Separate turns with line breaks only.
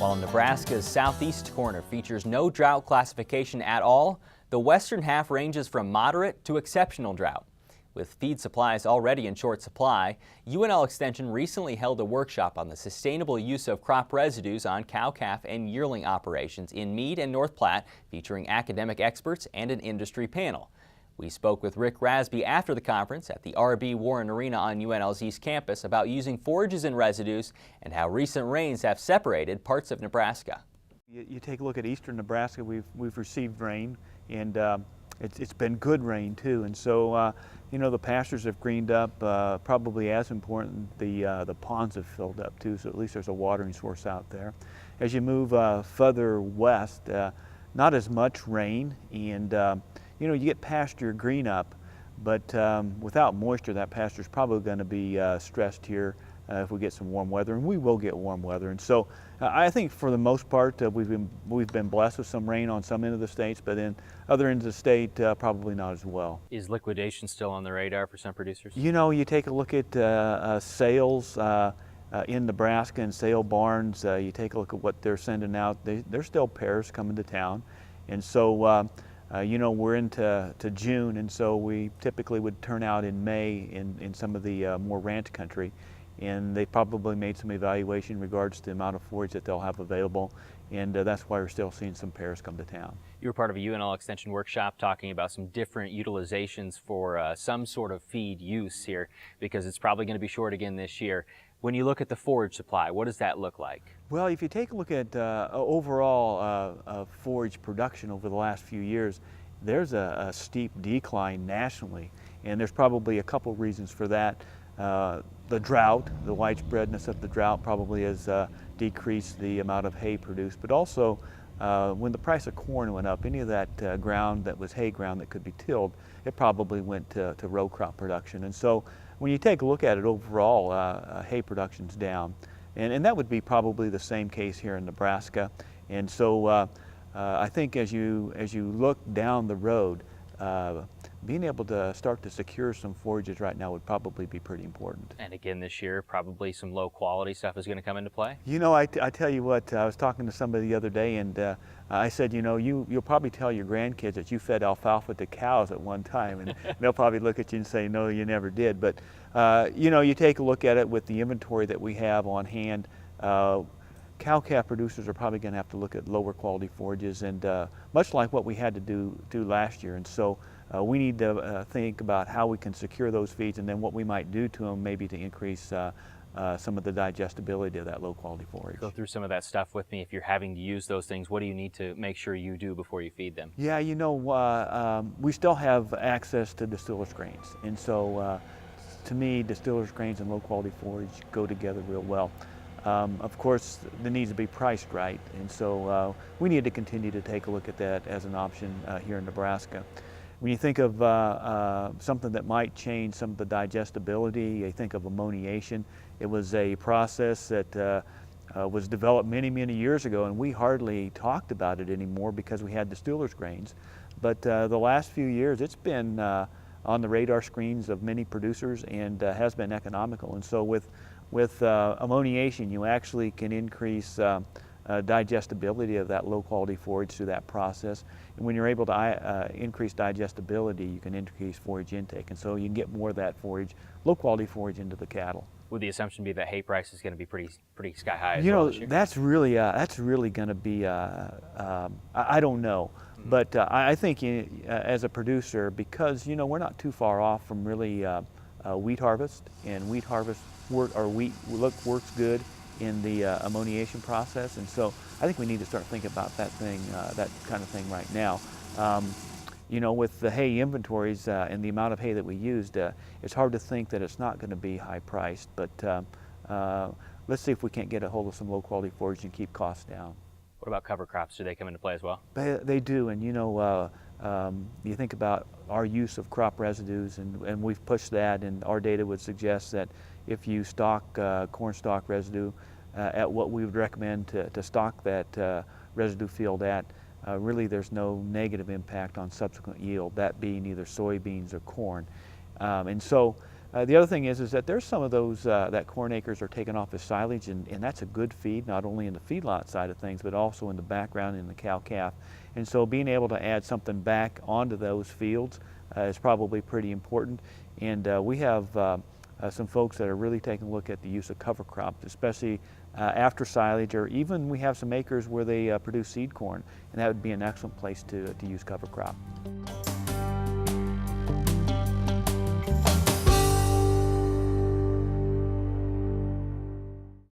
While Nebraska's southeast corner features no drought classification at all, the western half ranges from moderate to exceptional drought. With feed supplies already in short supply, UNL Extension recently held a workshop on the sustainable use of crop residues on cow-calf and yearling operations in Meade and North Platte, featuring academic experts and an industry panel. We spoke with Rick Rasby after the conference at the RB Warren Arena on UNL's East Campus about using forages and residues and how recent rains have separated parts of Nebraska.
You take a look at eastern Nebraska, we've received rain, and it's been good rain too, and so you know, the pastures have greened up. Probably as important, the ponds have filled up too, so at least there's a watering source out there. As you move further west, not as much rain, and you know, you get pasture green up, but without moisture, that pasture is probably going to be stressed here if we get some warm weather, and we will get warm weather. And so I think for the most part we've been blessed with some rain on some end of the states, but in other ends of the state probably not as well.
Is liquidation still on the radar for some producers?
You know, you take a look at sales in Nebraska and sale barns. You take a look at what they're sending out. There's still pairs coming to town, and so you know, we're into June, and so we typically would turn out in May in some of the more ranch country, and they probably made some evaluation in regards to the amount of forage that they'll have available, and that's why we're still seeing some pairs come to town.
You were part of a UNL Extension workshop talking about some different utilizations for some sort of feed use here, because it's probably going to be short again this year. When you look at the forage supply, what does that look like?
Well, if you take a look at overall forage production over the last few years, there's a steep decline nationally, and there's probably a couple reasons for that. The drought, the widespreadness of the drought probably has decreased the amount of hay produced, but also when the price of corn went up, any of that ground that was hay ground that could be tilled, it probably went to row crop production. And so when you take a look at it overall, hay production's down. And that would be probably the same case here in Nebraska. And so I think as you look down the road, being able to start to secure some forages right now would probably be pretty important.
And again this year, probably some low quality stuff is going to come into play?
You know, I tell you what, I was talking to somebody the other day, and I said, you know, you'll probably tell your grandkids that you fed alfalfa to cows at one time, and they'll probably look at you and say, no, you never did. But you know, you take a look at it with the inventory that we have on hand, cow-calf producers are probably going to have to look at lower quality forages, and much like what we had to do last year. And so we need to think about how we can secure those feeds, and then what we might do to them maybe to increase some of the digestibility of that low quality forage.
Go through some of that stuff with me. If you're having to use those things, what do you need to make sure you do before you feed them?
Yeah, you know, we still have access to distillers grains, and so to me, distillers grains and low quality forage go together real well. Of course, it needs to be priced right, and so we need to continue to take a look at that as an option here in Nebraska. When you think of something that might change some of the digestibility, you think of ammoniation. It was a process that was developed many, many years ago, and we hardly talked about it anymore because we had distillers grains. But the last few years, it's been on the radar screens of many producers, and has been economical. And so with ammoniation, you actually can increase digestibility of that low quality forage through that process. And when you're able to increase digestibility, you can increase forage intake. And so you can get more of that forage, low quality forage, into the cattle.
Would the assumption be that hay price is going to be pretty sky high as
you
well
know,
this year?
that's really going to be, I don't know. Mm-hmm. But I think as a producer, because, you know, we're not too far off from really wheat harvest, and wheat harvest works good in the ammoniation process, and so I think we need to start thinking about that kind of thing right now. You know, with the hay inventories and the amount of hay that we used, it's hard to think that it's not going to be high priced, but let's see if we can't get a hold of some low quality forage and keep costs down.
What about cover crops? Do they come into play as well?
They do, and you know, you think about our use of crop residues, and we've pushed that, and our data would suggest that if you stock corn stalk residue at what we would recommend to stock that residue field at, really there's no negative impact on subsequent yield, that being either soybeans or corn. And so The other thing is that there's some of those that corn acres are taken off as silage, and that's a good feed, not only in the feedlot side of things, but also in the background in the cow-calf. And so being able to add something back onto those fields is probably pretty important. And we have some folks that are really taking a look at the use of cover crops, especially after silage, or even we have some acres where they produce seed corn, and that would be an excellent place to use cover crop.